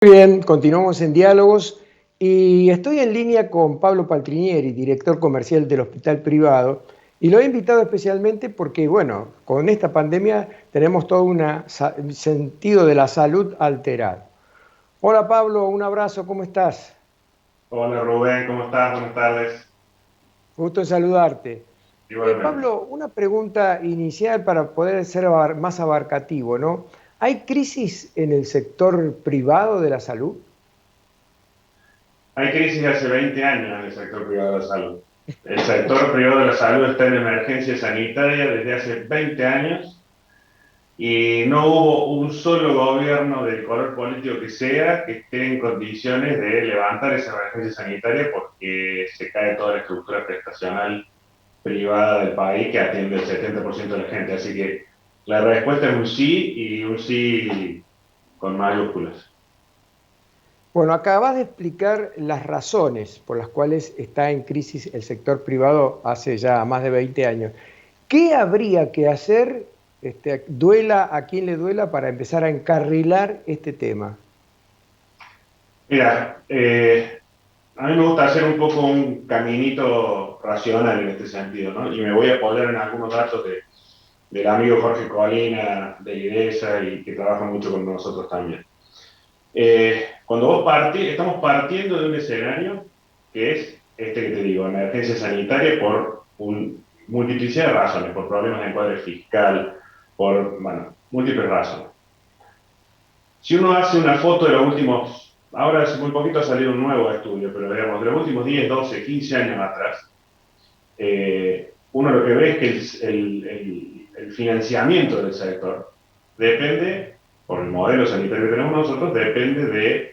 Muy bien, continuamos en diálogos y estoy en línea con Pablo Paltrinieri, director comercial del Hospital Privado, y lo he invitado especialmente porque, bueno, con esta pandemia tenemos todo un sentido de la salud alterado. Hola Pablo, un abrazo, ¿cómo estás? Hola Rubén, ¿cómo estás? Buenas tardes. Gusto en saludarte. Igualmente. Pablo, una pregunta inicial para poder ser más abarcativo, ¿no? ¿Hay crisis en el sector privado de la salud? Hay crisis hace 20 años en el sector privado de la salud. El sector privado de la salud está en emergencia sanitaria desde hace 20 años y no hubo un solo gobierno del color político que sea que esté en condiciones de levantar esa emergencia sanitaria porque se cae toda la estructura prestacional privada del país que atiende el 70% de la gente. Así que la respuesta es un sí y un sí con mayúsculas. Bueno, acabas de explicar las razones por las cuales está en crisis el sector privado hace ya más de 20 años. ¿Qué habría que hacer, duela a quien le duela, para empezar a encarrilar este tema? Mira, a mí me gusta hacer un poco un caminito racional en este sentido, ¿no? Y me voy a apoyar en algunos datos del amigo Jorge Colina, de IDESA, y que trabaja mucho con nosotros también. Cuando estamos partiendo de un escenario que es este que te digo, emergencia sanitaria por multiplicidad de razones, por problemas de encuadre fiscal, por, bueno, múltiples razones. Si uno hace una foto de los últimos, ahora hace muy poquito ha salido un nuevo estudio, pero digamos, de los últimos 10, 12, 15 años atrás, uno lo que ve es que el financiamiento del sector depende, por el modelo sanitario que tenemos nosotros, depende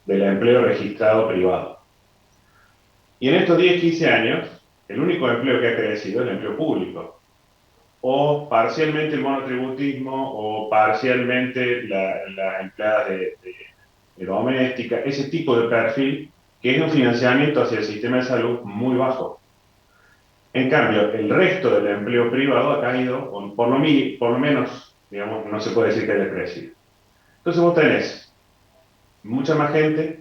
del empleo registrado privado. Y en estos 10, 15 años, el único empleo que ha crecido es el empleo público, o parcialmente el monotributismo, o parcialmente las empleadas de doméstica, ese tipo de perfil, que es un financiamiento hacia el sistema de salud muy bajo. En cambio, el resto del empleo privado ha caído, por lo menos, digamos, no se puede decir que haya crecido. Entonces vos tenés mucha más gente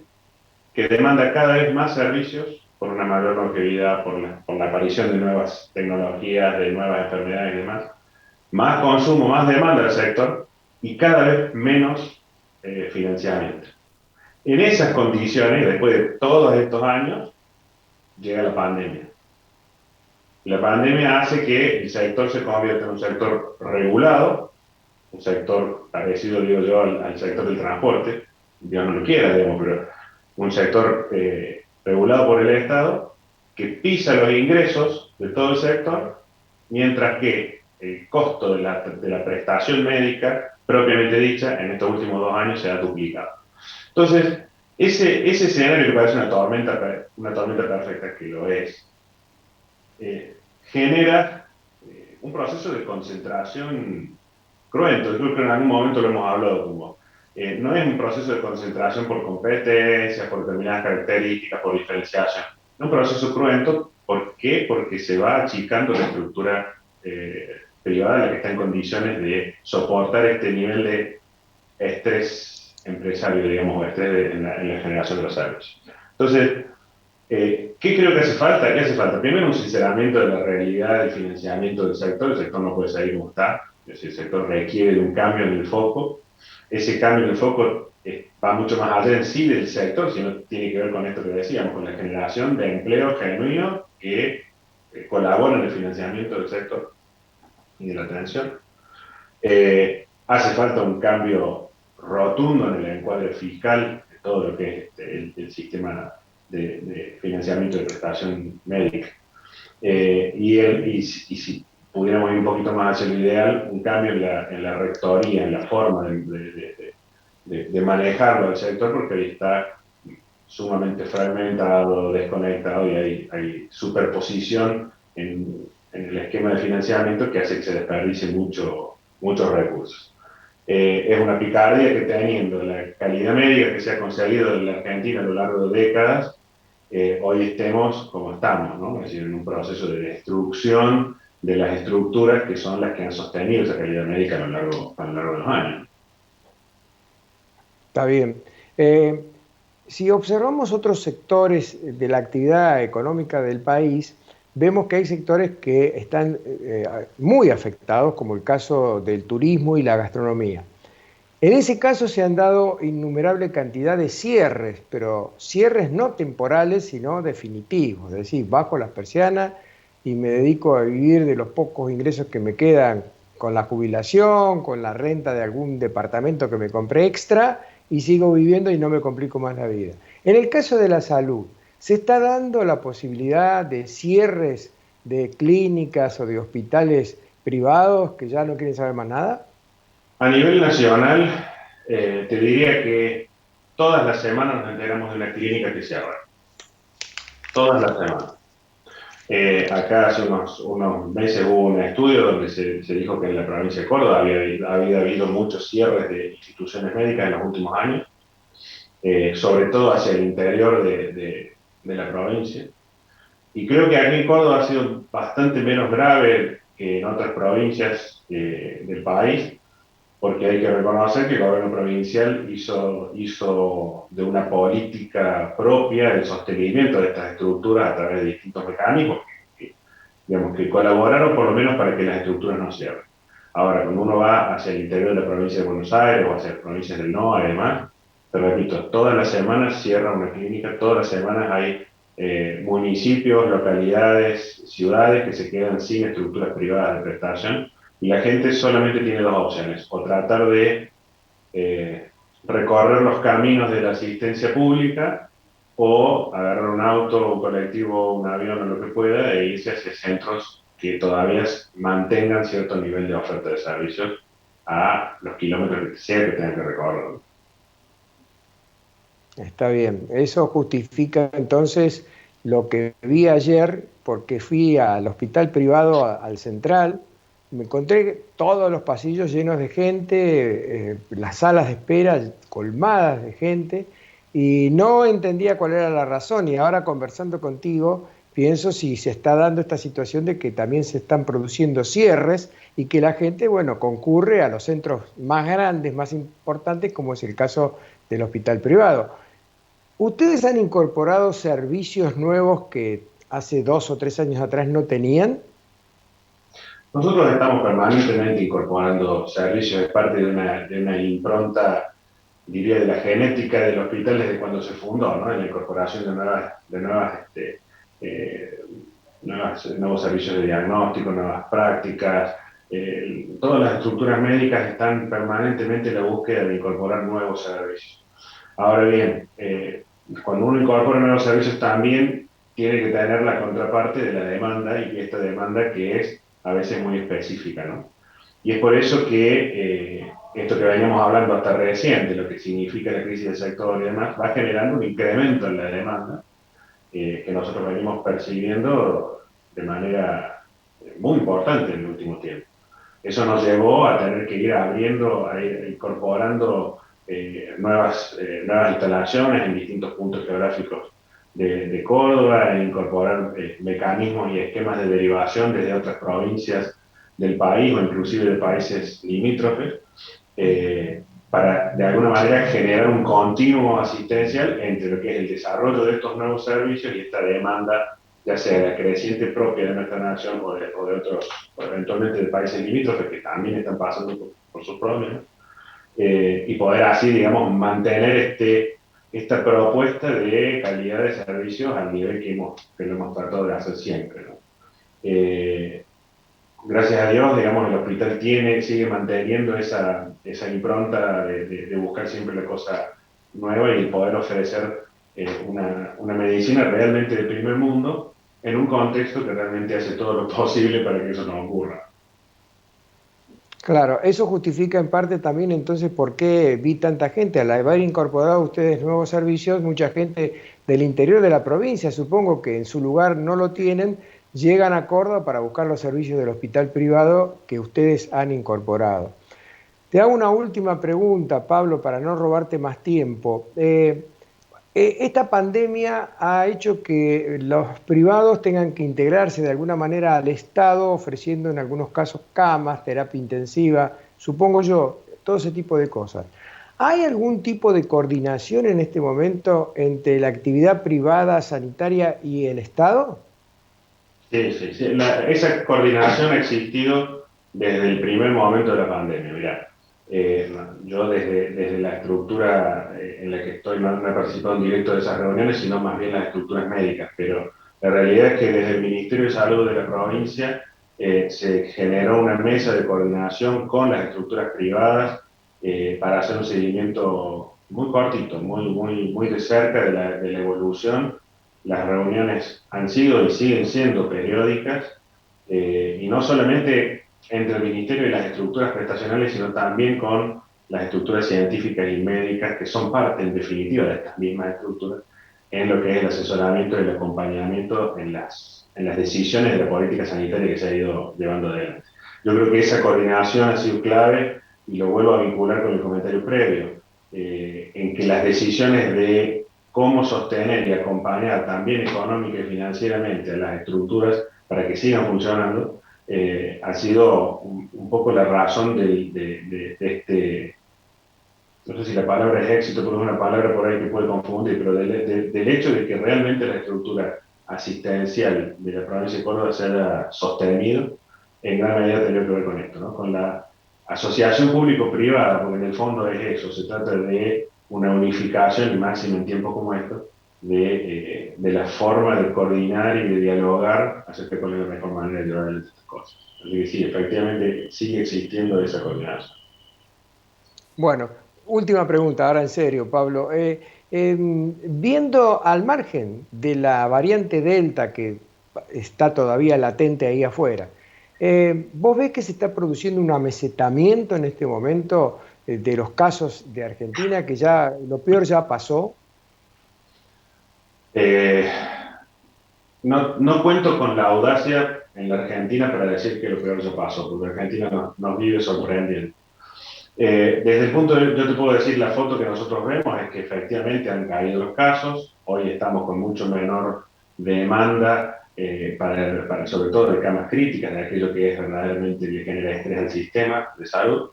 que demanda cada vez más servicios por una mayor longevidad, por la aparición de nuevas tecnologías, de nuevas enfermedades y demás, más consumo, más demanda del sector y cada vez menos financiamiento. En esas condiciones, después de todos estos años, llega la pandemia. La pandemia hace que el sector se convierta en un sector regulado, un sector parecido, digo yo, al sector del transporte, Dios no lo quiera, digamos, pero un sector regulado por el Estado que pisa los ingresos de todo el sector, mientras que el costo de la prestación médica, propiamente dicha, en estos últimos 2 años se ha duplicado. Entonces, ese escenario que parece una tormenta perfecta, que lo es, genera un proceso de concentración cruento. Yo creo que en algún momento lo hemos hablado como, no es un proceso de concentración por competencias, por determinadas características, por diferenciación. Es un proceso cruento. ¿Por qué? Porque se va achicando la estructura privada, la que está en condiciones de soportar este nivel de estrés empresario, digamos, o estrés en la generación de los servicios. Entonces, ¿qué creo que hace falta? ¿Qué hace falta? Primero, un sinceramiento de la realidad del financiamiento del sector. El sector no puede salir como está. Es decir, el sector requiere de un cambio en el foco. Ese cambio en el foco va mucho más allá en sí del sector, sino tiene que ver con esto que decíamos, con la generación de empleo genuino que colabora en el financiamiento del sector y de la atención. Hace falta un cambio rotundo en el encuadre fiscal de todo lo que es el sistema de financiamiento de prestación médica. Y si pudiéramos ir un poquito más hacia lo ideal, un cambio en la rectoría, en la forma de manejarlo al sector, porque ahí está sumamente fragmentado, desconectado y hay superposición en el esquema de financiamiento que hace que se desperdicie muchos recursos. Es una picardía que teniendo la calidad médica que se ha conseguido en la Argentina a lo largo de décadas, hoy estemos como estamos, ¿no? Es decir, en un proceso de destrucción de las estructuras que son las que han sostenido esa calidad médica a lo largo de los años. Está bien. Eh, si observamos otros sectores de la actividad económica del país, vemos que hay sectores que están muy afectados, como el caso del turismo y la gastronomía. En ese caso se han dado innumerable cantidad de cierres, pero cierres no temporales, sino definitivos. Es decir, bajo las persianas y me dedico a vivir de los pocos ingresos que me quedan con la jubilación, con la renta de algún departamento que me compré extra y sigo viviendo y no me complico más la vida. En el caso de la salud, ¿se está dando la posibilidad de cierres de clínicas o de hospitales privados que ya no quieren saber más nada? A nivel nacional, te diría que todas las semanas nos enteramos de una clínica que cierra. Todas las semanas. Acá hace unos meses hubo un estudio donde se dijo que en la provincia de Córdoba había habido muchos cierres de instituciones médicas en los últimos años, sobre todo hacia el interior de la provincia. Y creo que aquí en Córdoba ha sido bastante menos grave que en otras provincias del país, porque hay que reconocer que el gobierno provincial hizo de una política propia el sostenimiento de estas estructuras a través de distintos mecanismos digamos, que colaboraron por lo menos para que las estructuras no cierren. Ahora, cuando uno va hacia el interior de la provincia de Buenos Aires o hacia las provincias del NOA, además, te repito, todas las semanas cierra una clínica, todas las semanas hay municipios, localidades, ciudades que se quedan sin estructuras privadas de prestación y la gente solamente tiene dos opciones, o tratar de eh, recorrer los caminos de la asistencia pública o agarrar un auto, un colectivo, un avión o lo que pueda e irse hacia centros que todavía mantengan cierto nivel de oferta de servicios a los kilómetros que sea que tengan que recorrer. Está bien, eso justifica entonces lo que vi ayer, porque fui al hospital privado, al central, me encontré todos los pasillos llenos de gente, las salas de espera colmadas de gente, y no entendía cuál era la razón, y ahora conversando contigo, pienso si se está dando esta situación de que también se están produciendo cierres y que la gente, bueno, concurre a los centros más grandes, más importantes, como es el caso del hospital privado. ¿Ustedes han incorporado servicios nuevos que hace 2 o 3 años atrás no tenían? Nosotros estamos permanentemente incorporando servicios, es parte de una impronta, diría, de la genética del hospital desde cuando se fundó, ¿no? En la incorporación eh, nuevos servicios de diagnóstico, nuevas prácticas. Todas las estructuras médicas están permanentemente en la búsqueda de incorporar nuevos servicios. Ahora bien, cuando uno incorpora nuevos servicios también tiene que tener la contraparte de la demanda y esta demanda que es a veces muy específica, ¿no? Y es por eso que esto que veníamos hablando hasta recién, de lo que significa la crisis del sector y demás, va generando un incremento en la demanda que nosotros venimos percibiendo de manera muy importante en el último tiempo. Eso nos llevó a tener que ir abriendo, a ir incorporando nuevas instalaciones en distintos puntos geográficos de Córdoba, e incorporar mecanismos y esquemas de derivación desde otras provincias del país o inclusive de países limítrofes, para de alguna manera generar un continuo asistencial entre lo que es el desarrollo de estos nuevos servicios y esta demanda, ya sea la creciente propia de nuestra nación o de otros, o eventualmente de países limítrofes que también están pasando por sus problemas, y poder así, digamos, mantener esta propuesta de calidad de servicios al nivel que lo hemos tratado de hacer siempre, ¿no? Gracias a Dios, digamos, el hospital sigue manteniendo esa impronta de buscar siempre la cosa nueva y poder ofrecer una medicina realmente de primer mundo en un contexto que realmente hace todo lo posible para que eso no ocurra. Claro, eso justifica en parte también entonces por qué vi tanta gente. Al haber incorporado ustedes nuevos servicios, mucha gente del interior de la provincia, supongo que en su lugar no lo tienen, llegan a Córdoba para buscar los servicios del hospital privado que ustedes han incorporado. Te hago una última pregunta, Pablo, para no robarte más tiempo. Esta pandemia ha hecho que los privados tengan que integrarse de alguna manera al Estado, ofreciendo en algunos casos camas, terapia intensiva, supongo yo, todo ese tipo de cosas. ¿Hay algún tipo de coordinación en este momento entre la actividad privada sanitaria y el Estado? Sí, sí, sí. Esa coordinación ha existido desde el primer momento de la pandemia. Mirá, yo desde la estructura en la que estoy no he participado en directo de esas reuniones, sino más bien las estructuras médicas. Pero la realidad es que desde el Ministerio de Salud de la provincia se generó una mesa de coordinación con las estructuras privadas para hacer un seguimiento muy cortito, muy de cerca de la evolución. Las reuniones han sido y siguen siendo periódicas, y no solamente entre el Ministerio y las estructuras prestacionales, sino también con las estructuras científicas y médicas, que son parte, en definitiva, de estas mismas estructuras, en lo que es el asesoramiento y el acompañamiento en las decisiones de la política sanitaria que se ha ido llevando adelante. Yo creo que esa coordinación ha sido clave, y lo vuelvo a vincular con el comentario previo, en que las decisiones de cómo sostener y acompañar también económica y financieramente a las estructuras para que sigan funcionando, ha sido un poco la razón de este, no sé si la palabra es éxito, porque es una palabra por ahí que puede confundir, pero del hecho de que realmente la estructura asistencial de la provincia de Córdoba se haya sostenido, en gran medida tiene que ver con esto, ¿no? Con la asociación público-privada, porque en el fondo es eso, se trata de una unificación, y máximo en tiempos como estos, de la forma de coordinar y de dialogar acerca de la mejor manera de llevar estas cosas. Así que sí, efectivamente sigue existiendo esa coordinación. Bueno, última pregunta, ahora en serio, Pablo. Viendo al margen de la variante Delta que está todavía latente ahí afuera, ¿vos ves que se está produciendo un amesetamiento en este momento de los casos de Argentina, que ya lo peor ya pasó? Eh, no cuento con la audacia en la Argentina para decir que lo peor ya pasó, porque Argentina nos vive sorprendiendo. Desde el punto de, yo te puedo decir, la foto que nosotros vemos es que efectivamente han caído los casos. Hoy estamos con mucho menor demanda, sobre todo de camas críticas, de aquello que es verdaderamente le genera estrés al sistema de salud.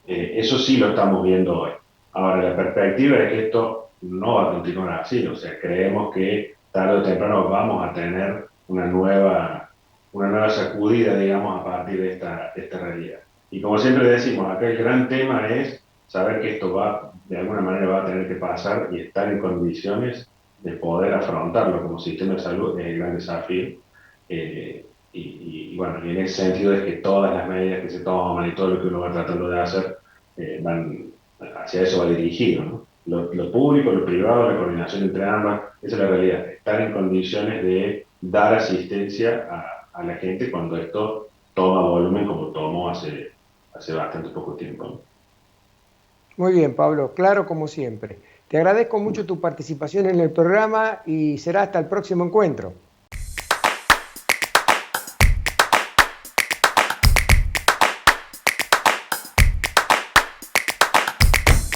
Eso sí lo estamos viendo hoy. Ahora, la perspectiva es que esto no va a continuar así. O sea, creemos que tarde o temprano vamos a tener una nueva sacudida, digamos, a partir de esta realidad. Y como siempre decimos, acá el gran tema es saber que esto va, de alguna manera va a tener que pasar, y estar en condiciones de poder afrontarlo como sistema de salud es el gran desafío. Bueno, y en ese sentido es que todas las medidas que se toman y todo lo que uno va tratando de hacer, van hacia eso va dirigido, ¿no? Lo público, lo privado, la coordinación entre ambas, esa es la realidad, estar en condiciones de dar asistencia a la gente cuando esto toma volumen como tomó hace bastante poco tiempo, Muy bien, Pablo, claro como siempre. Te agradezco mucho ¿no? tu participación en el programa y será hasta el próximo encuentro.